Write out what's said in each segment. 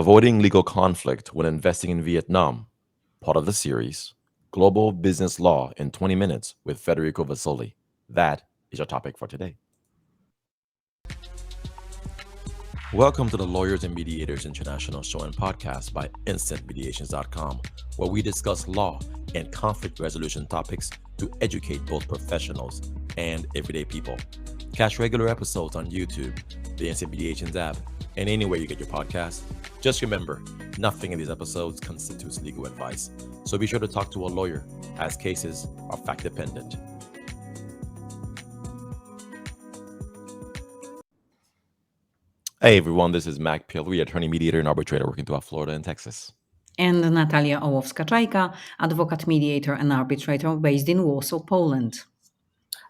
Avoiding Legal Conflict when Investing in Vietnam, part of the series, Global Business Law in 20 Minutes with Federico Vasoli. That is our topic for today. Welcome to the Lawyers and Mediators International Show and Podcast by InstantMediations.com, where we discuss law and conflict resolution topics to educate both professionals and everyday people. Catch regular episodes on YouTube, the Instant Mediations app, and anywhere you get your podcasts. Just remember, nothing in these episodes constitutes legal advice, so be sure to talk to a lawyer, as cases are fact-dependent. Hey everyone, this is Mac Pierre-Louis, attorney, mediator, and arbitrator working throughout Florida and Texas. And Natalia, Olowska-Czajka, advocate, mediator, and arbitrator based in Warsaw, Poland.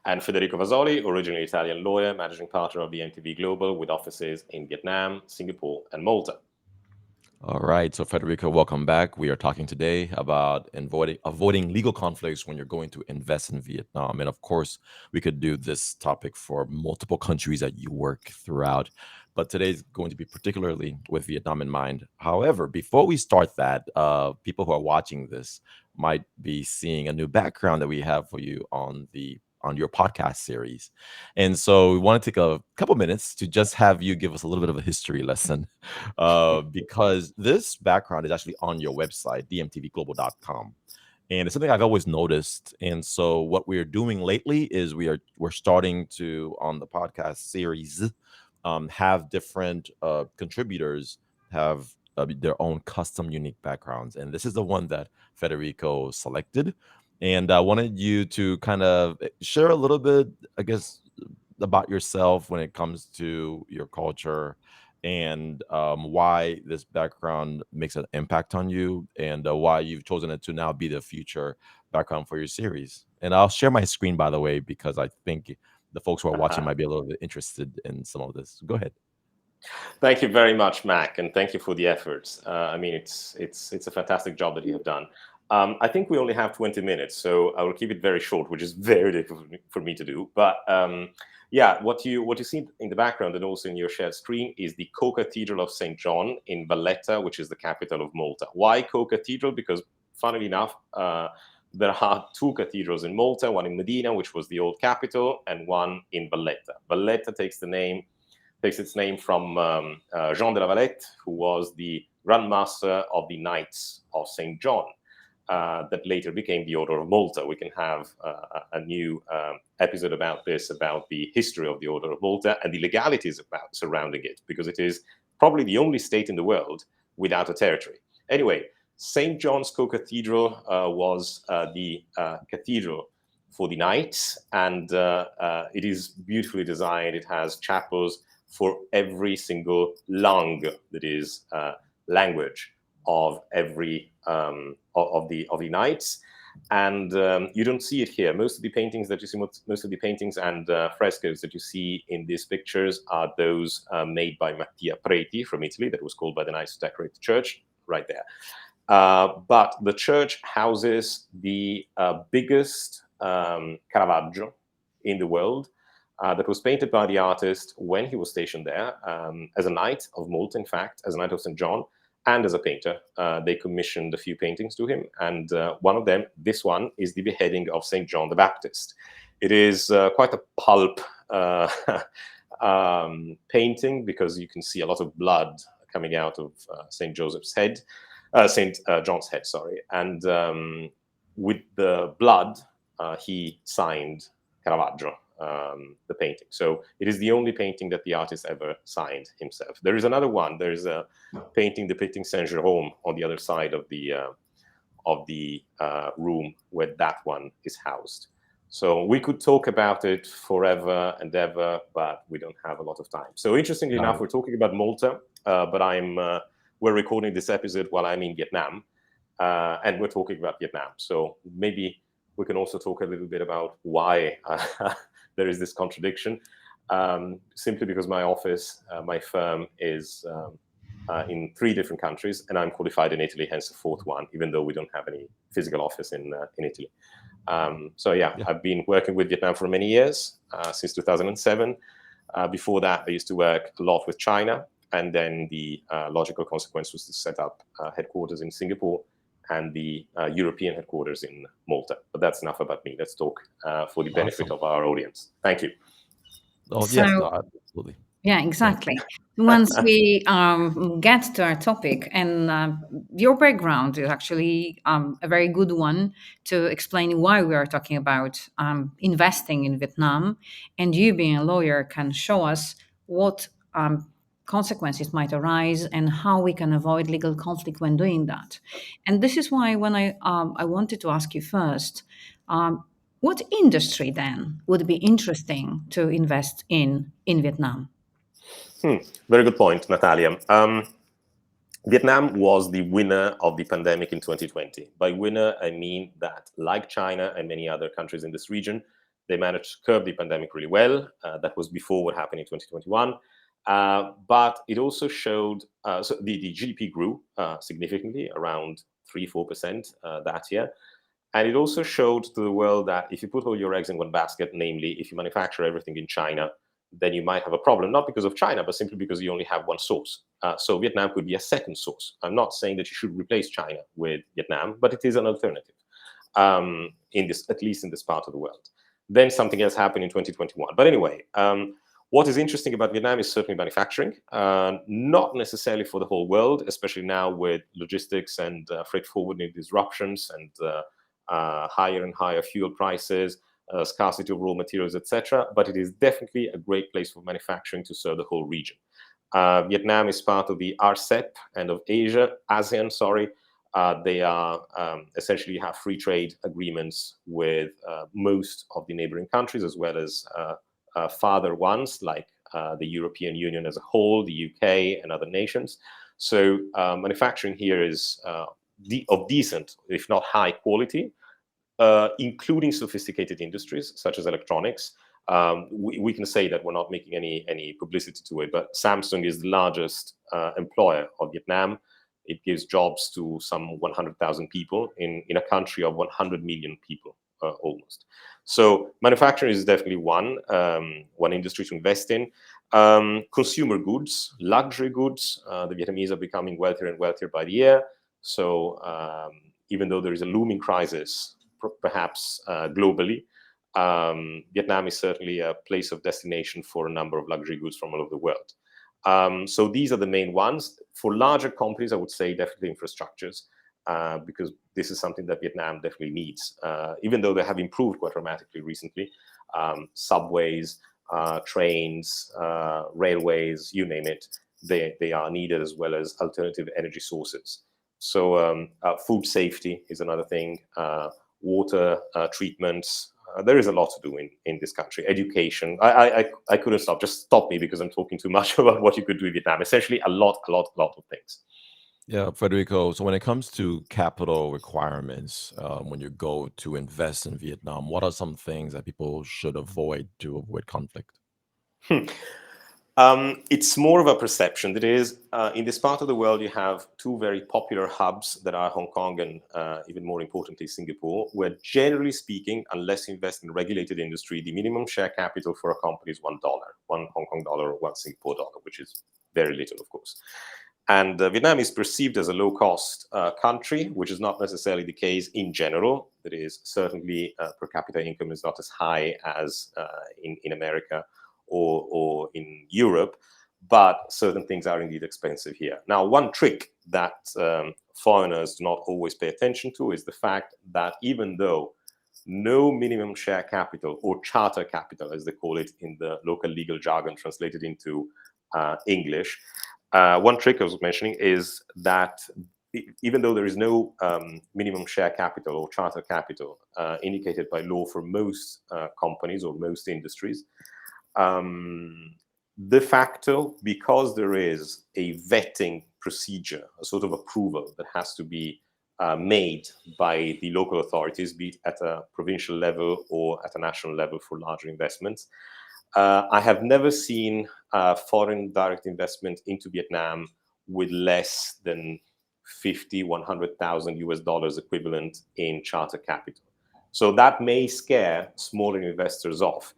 And Federico Vasoli, originally Italian lawyer, managing partner of the MTV Global with offices in Vietnam, Singapore, and Malta. All right, so Federico, welcome back. We are talking today about avoiding legal conflicts when you're going to invest in Vietnam. And of course, we could do this topic for multiple countries that you work throughout. But today's going to be particularly with Vietnam in mind. However, before we start that, people who are watching this might be seeing a new background that we have for you on your podcast series. And so we want to take a couple minutes to just have you give us a little bit of a history lesson because this background is actually on your website, dmtvglobal.com. And it's something I've always noticed. And so what we're doing lately is we're starting to, on the podcast series, have different contributors have their own custom unique backgrounds. And this is the one that Federico selected. And I wanted you to kind of share a little bit, I guess, about yourself when it comes to your culture and why this background makes an impact on you and why you've chosen it to now be the future background for your series. And I'll share my screen, by the way, because I think the folks who are watching might be a little bit interested in some of this. Go ahead. Thank you very much, Mac, and thank you for the efforts. I mean, it's a fantastic job that you have done. I think we only have 20 minutes, so I will keep it very short, which is very difficult for me to do. But yeah, what you see in the background and also in your shared screen is the Co-Cathedral of St. John in Valletta, which is the capital of Malta. Why Co-Cathedral? Because, funnily enough, there are two cathedrals in Malta, one in Medina, which was the old capital, and one in Valletta. Valletta takes its name from Jean de la Valette, who was the Grand Master of the Knights of St. John. That later became the Order of Malta. We can have a new episode about this, about the history of the Order of Malta and the legalities surrounding it, because it is probably the only state in the world without a territory. Anyway, St. John's Co-Cathedral was the cathedral for the knights, and it is beautifully designed. It has chapels for every single langue, that is language of every of the knights, and you don't see it here. Most of the paintings that you see, most of the paintings and frescoes that you see in these pictures are those made by Mattia Preti from Italy. That was called by the knights to decorate the church, right there. But the church houses the biggest Caravaggio in the world. That was painted by the artist when he was stationed there as a knight of Malta, in fact, as a knight of St. John, and as a painter. They commissioned a few paintings to him, and one of them, this one, is the beheading of St. John the Baptist. It is quite a pulp painting, because you can see a lot of blood coming out of St. Joseph's head, St. John's head, sorry. And with the blood, he signed Caravaggio, the painting. So it is the only painting that the artist ever signed himself. There is another one. There is a painting depicting Saint Jerome on the other side of the room where that one is housed. So we could talk about it forever and ever, but we don't have a lot of time. So interestingly enough, we're talking about Malta, but we're recording this episode while I'm in Vietnam, and we're talking about Vietnam. So maybe we can also talk a little bit about why there is this contradiction, simply because my office, my firm is in 3 different countries, and I'm qualified in Italy, hence the 4th one, even though we don't have any physical office in Italy. So yeah, I've been working with Vietnam for many years, since 2007. Before that, I used to work a lot with China, and then the logical consequence was to set up headquarters in Singapore and the European headquarters in Malta. But that's enough about me. Let's talk for the benefit Awesome. of our audience. Thank you. Oh, So, yes, no, absolutely. yeah, Yeah. exactly. Once we get to our topic, and your background is actually a very good one to explain why we are talking about investing in Vietnam, and you being a lawyer can show us what consequences might arise and how we can avoid legal conflict when doing that. And this is why when I wanted to ask you first, what industry then would be interesting to invest in Vietnam? Very good point, Natalia. Vietnam was the winner of the pandemic in 2020. By winner, I mean that, like China and many other countries in this region, they managed to curb the pandemic really well. That was before what happened in 2021. But it also showed, so the GDP grew significantly, around 3-4% that year. And it also showed to the world that if you put all your eggs in one basket, namely, if you manufacture everything in China, then you might have a problem, not because of China, but simply because you only have one source. So Vietnam could be a second source. I'm not saying that you should replace China with Vietnam, but it is an alternative, in this, at least in this part of the world. Then something else happened in 2021. But anyway, what is interesting about Vietnam is certainly manufacturing, not necessarily for the whole world, especially now with logistics and freight forwarding disruptions and higher and higher fuel prices, scarcity of raw materials, etc. But it is definitely a great place for manufacturing to serve the whole region. Vietnam is part of the RCEP and of ASEAN, sorry. They are essentially have free trade agreements with most of the neighboring countries, as well as farther ones like the European Union as a whole, the UK, and other nations. So manufacturing here is of decent, if not high quality, including sophisticated industries such as electronics. We can say that we're not making any publicity to it, but Samsung is the largest employer of Vietnam. It gives jobs to some 100,000 people in a country of 100 million people, almost. So manufacturing is definitely one industry to invest in. Consumer goods, luxury goods. The Vietnamese are becoming wealthier and wealthier by the year. So even though there is a looming crisis, perhaps globally, Vietnam is certainly a place of destination for a number of luxury goods from all over the world. So these are the main ones. For larger companies, I would say definitely infrastructures, because this is something that Vietnam definitely needs, even though they have improved quite dramatically recently. Subways, trains, railways, you name it, they are needed, as well as alternative energy sources. So food safety is another thing, water treatments. There is a lot to do in this country. Education. I couldn't stop. Just stop me because I'm talking too much about what you could do in Vietnam. Essentially, a lot of things. Yeah, Federico. So when it comes to capital requirements, when you go to invest in Vietnam, what are some things that people should avoid to avoid conflict? It's more of a perception. That is, in this part of the world, you have two very popular hubs that are Hong Kong and, even more importantly, Singapore, where generally speaking, unless you invest in regulated industry, the minimum share capital for a company is $1, one Hong Kong dollar or one Singapore dollar, which is very little, of course. And Vietnam is perceived as a low-cost country, which is not necessarily the case in general. That is, certainly per capita income is not as high as in America or in Europe, but certain things are indeed expensive here. Now, one trick that foreigners do not always pay attention to is the fact that even though no minimum share capital, or charter capital, as they call it in the local legal jargon translated into English, one trick I was mentioning is that even though there is no minimum share capital or charter capital indicated by law for most companies or most industries, de facto, because there is a vetting procedure, a sort of approval that has to be made by the local authorities, be it at a provincial level or at a national level for larger investments. I have never seen foreign direct investment into Vietnam with less than 100,000 US dollars equivalent in charter capital. So that may scare smaller investors off.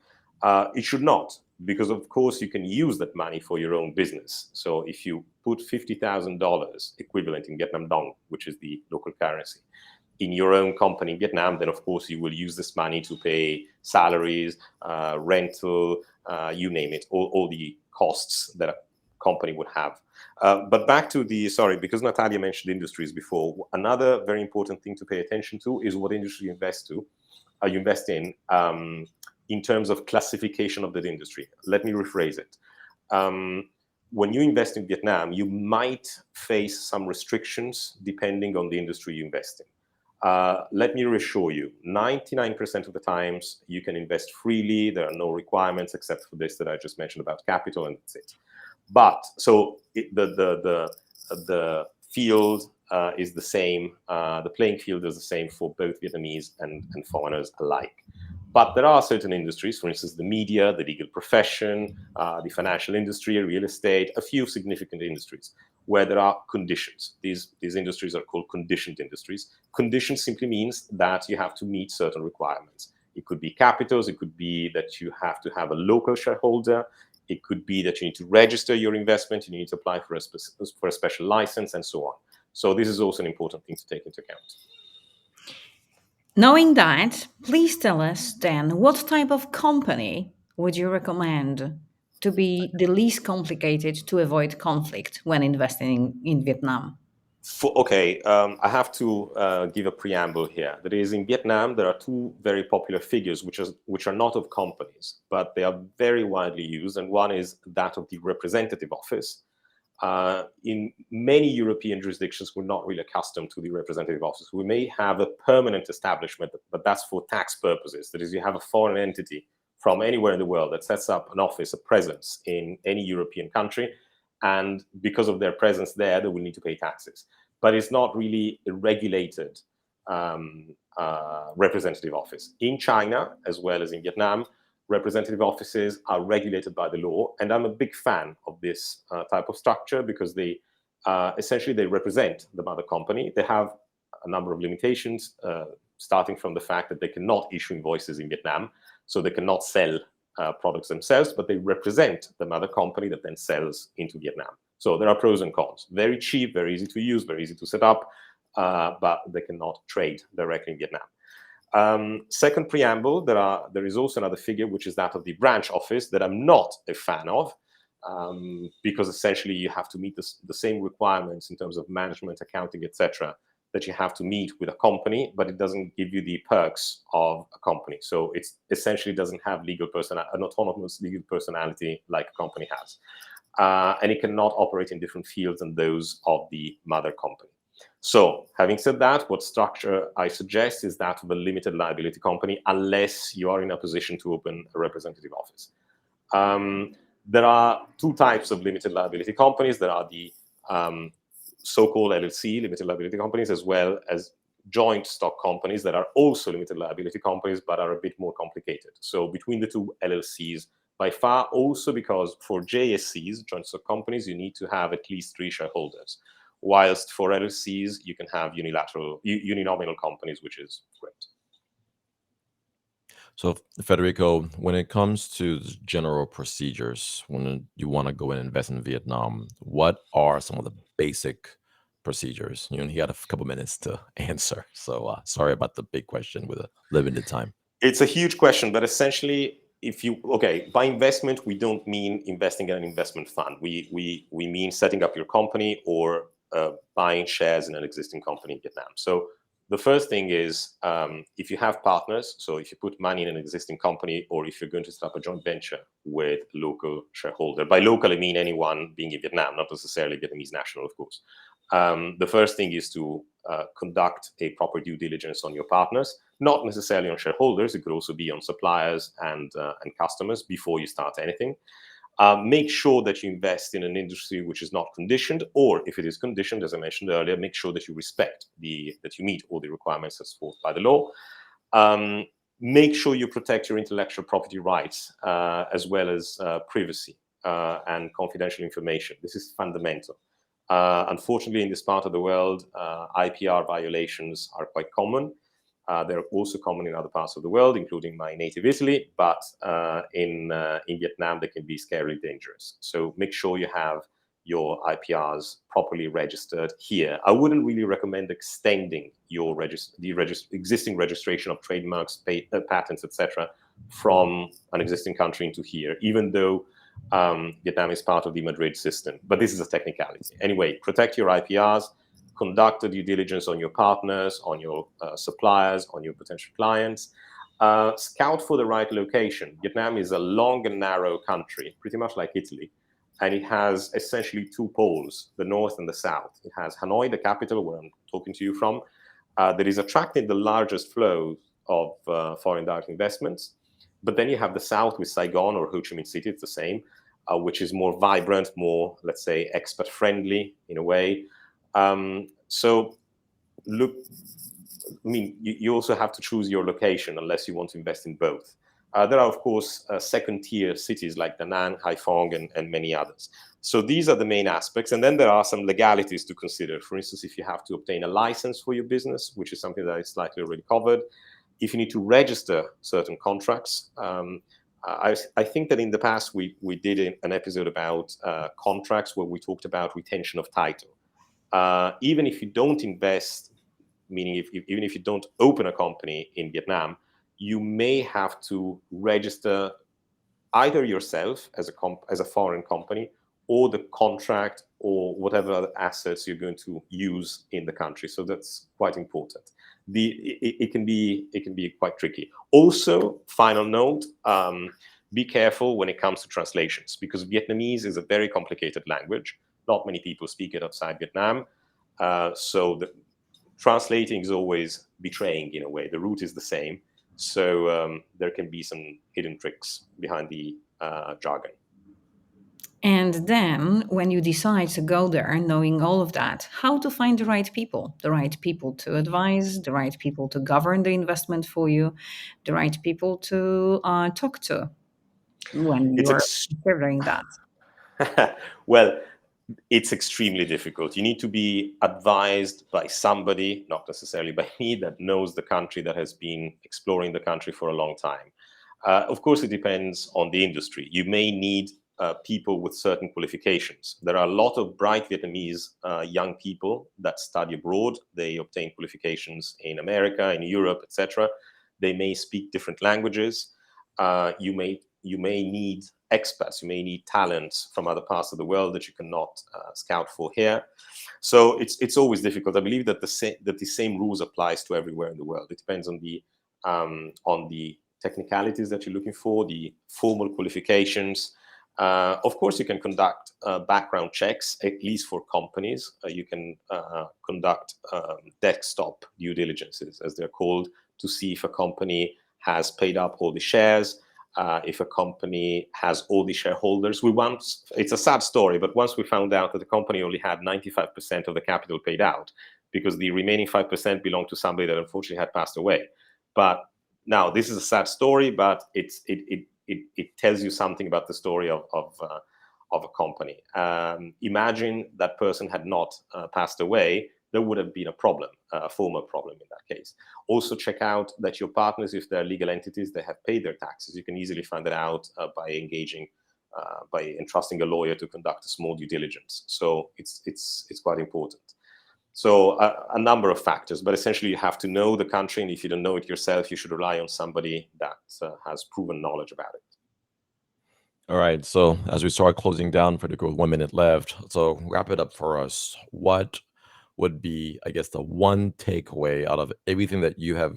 It should not, because of course you can use that money for your own business. So if you put $50,000 equivalent in Vietnam dong, which is the local currency, in your own company in Vietnam, then of course you will use this money to pay salaries, rental, you name it, all the costs that a company would have. But back to because Natalia mentioned industries before, another very important thing to pay attention to is what industry you invest in terms of classification of that industry. Let me rephrase it. When you invest in Vietnam, you might face some restrictions depending on the industry you invest in. Let me reassure you, 99% of the times you can invest freely. There are no requirements except for this that I just mentioned about capital, and that's it. But so the field is the same. The playing field is the same for both Vietnamese and foreigners alike. But there are certain industries, for instance, the media, the legal profession, the financial industry, real estate, a few significant industries where there are conditions. These industries are called conditioned industries. Conditions simply means that you have to meet certain requirements. It could be capitals. It could be that you have to have a local shareholder. It could be that you need to register your investment. You need to apply for a special license and so on. So this is also an important thing to take into account. Knowing that, please tell us then what type of company would you recommend to be the least complicated to avoid conflict when investing in Vietnam? I have to give a preamble here. That is, in Vietnam, there are two very popular figures which are not of companies, but they are very widely used. And one is that of the representative office. In many European jurisdictions, we're not really accustomed to the representative office. We may have a permanent establishment, but that's for tax purposes. That is, you have a foreign entity from anywhere in the world that sets up an office, a presence in any European country. And because of their presence there, they will need to pay taxes. But it's not really a regulated representative office. In China, as well as in Vietnam, representative offices are regulated by the law. And I'm a big fan of this type of structure because they essentially they represent the mother company. They have a number of limitations, starting from the fact that they cannot issue invoices in Vietnam. So they cannot sell products themselves, but they represent the mother company that then sells into Vietnam. So there are pros and cons. Very cheap, very easy to use, very easy to set up, but they cannot trade directly in Vietnam. Second preamble, there is also another figure, which is that of the branch office that I'm not a fan of, because essentially you have to meet the same requirements in terms of management, accounting, etc., that you have to meet with a company, but it doesn't give you the perks of a company. So it essentially doesn't have an autonomous legal personality like a company has. And it cannot operate in different fields than those of the mother company. So having said that, what structure I suggest is that of a limited liability company, unless you are in a position to open a representative office. There are two types of limited liability companies. There are the so-called LLC, limited liability companies, as well as joint stock companies that are also limited liability companies, but are a bit more complicated. So between the two LLCs, by far, also because for JSCs, joint stock companies, you need to have at least 3 shareholders, whilst for LLCs, you can have uninominal companies, which is great. So, Federico, when it comes to general procedures, when you want to go and invest in Vietnam, what are some of the basic procedures? You had a couple minutes to answer. So, sorry about the big question with a limited time. It's a huge question, but essentially, by investment, we don't mean investing in an investment fund. We mean setting up your company or buying shares in an existing company in Vietnam. So the first thing is, if you have partners, so if you put money in an existing company, or if you're going to set up a joint venture with local shareholder, by local I mean anyone being in Vietnam, not necessarily Vietnamese national, of course. The first thing is to conduct a proper due diligence on your partners, not necessarily on shareholders. It could also be on suppliers and customers before you start anything. Make sure that you invest in an industry which is not conditioned, or if it is conditioned, as I mentioned earlier, make sure that you that you meet all the requirements as forth by the law. Make sure you protect your intellectual property rights, as well as privacy and confidential information. This is fundamental. Unfortunately, in this part of the world, IPR violations are quite common. They're also common in other parts of the world, including my native Italy, but in Vietnam, they can be scarily dangerous. So make sure you have your IPRs properly registered here. I wouldn't really recommend extending your existing registration of trademarks, patents, etc., from an existing country into here, even though Vietnam is part of the Madrid system. But this is a technicality. Anyway, protect your IPRs, conduct a due diligence on your partners, on your suppliers, on your potential clients. Scout for the right location. Vietnam is a long and narrow country, pretty much like Italy. And it has essentially two poles, the north and the south. It has Hanoi, the capital, where I'm talking to you from, that is attracting the largest flow of foreign direct investments. But then you have the south with Saigon or Ho Chi Minh City, it's the same, which is more vibrant, more, let's say, expat-friendly in a way. So look, I mean, you also have to choose your location unless you want to invest in both. There are, of course, second-tier cities like Da Nang, Haiphong, and many others. So these are the main aspects. And then there are some legalities to consider. For instance, if you have to obtain a license for your business, which is something that is slightly already covered, if you need to register certain contracts. I think that in the past, we did an episode about contracts where we talked about retention of title. Even if you don't invest, meaning even if you don't open a company in Vietnam, you may have to register either yourself as a foreign company, or the contract, or whatever other assets you're going to use in the country. So that's quite important. It can be quite tricky. Also, final note, be careful when it comes to translations, because Vietnamese is a very complicated language. Not many people speak it outside Vietnam. So translating is always betraying in a way. The root is the same. So there can be some hidden tricks behind the jargon. And then when you decide to go there, knowing all of that, how to find the right people to advise, the right people to govern the investment for you, the right people to talk to when you are considering that. Well, it's extremely difficult. You need to be advised by somebody, not necessarily by me, that knows the country, that has been exploring the country for a long time. Of course, it depends on the industry. You may need people with certain qualifications. There are a lot of bright Vietnamese young people that study abroad. They obtain qualifications in America, in Europe, etc. They may speak different languages. You may need experts, you may need talents from other parts of the world that you cannot scout for here. So it's always difficult. I believe that the same rules applies to everywhere in the world. It depends on the technicalities that you're looking for, the formal qualifications. Of course, you can conduct background checks, at least for companies. You can conduct desktop due diligences, as they're called, to see if a company has paid up all the shares, if a company has all the shareholders. It's a sad story, but once we found out that the company only had 95% of the capital paid out, because the remaining 5% belonged to somebody that unfortunately had passed away. But now, this is a sad story, but it tells you something about the story of a company. Imagine that person had not passed away, there would have been a problem, a formal problem in that case. Also check out that your partners, if they're legal entities, they have paid their taxes. You can easily find that out by entrusting a lawyer to conduct a small due diligence. So it's quite important. So a number of factors, but essentially you have to know the country, and if you don't know it yourself, you should rely on somebody that has proven knowledge about it. All right. So as we start closing down, Federico, with 1 minute left. So wrap it up for us. What would be, I guess, the one takeaway out of everything that you have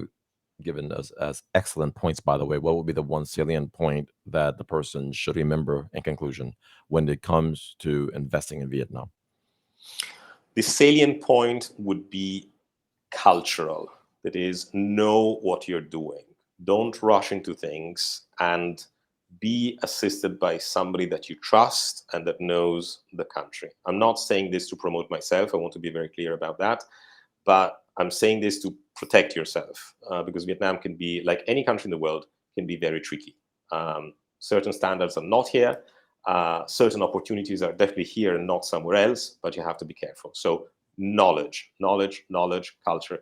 given us as excellent points, by the way? What would be the one salient point that the person should remember in conclusion when it comes to investing in Vietnam? The salient point would be cultural. That is, know what you're doing. Don't rush into things, and be assisted by somebody that you trust and that knows the country. I'm not saying this to promote myself. I want to be very clear about that. But I'm saying this to protect yourself, because Vietnam can be, like any country in the world, can be very tricky. Certain standards are not here. Certain opportunities are definitely here and not somewhere else, but you have to be careful. So knowledge, culture.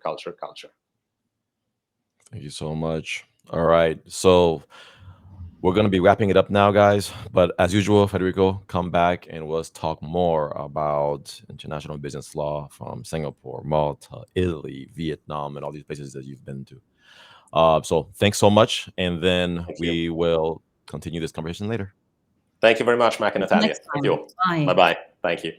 Thank you so much. All right. So we're going to be wrapping it up now, guys. But as usual, Federico, come back and let's talk more about international business law from Singapore, Malta, Italy, Vietnam, and all these places that you've been to. So thanks so much. And then Thank you. we will continue this conversation later. Thank you very much, Mac and Until Natalia. next Thank you time. all. Bye. Bye-bye. Thank you.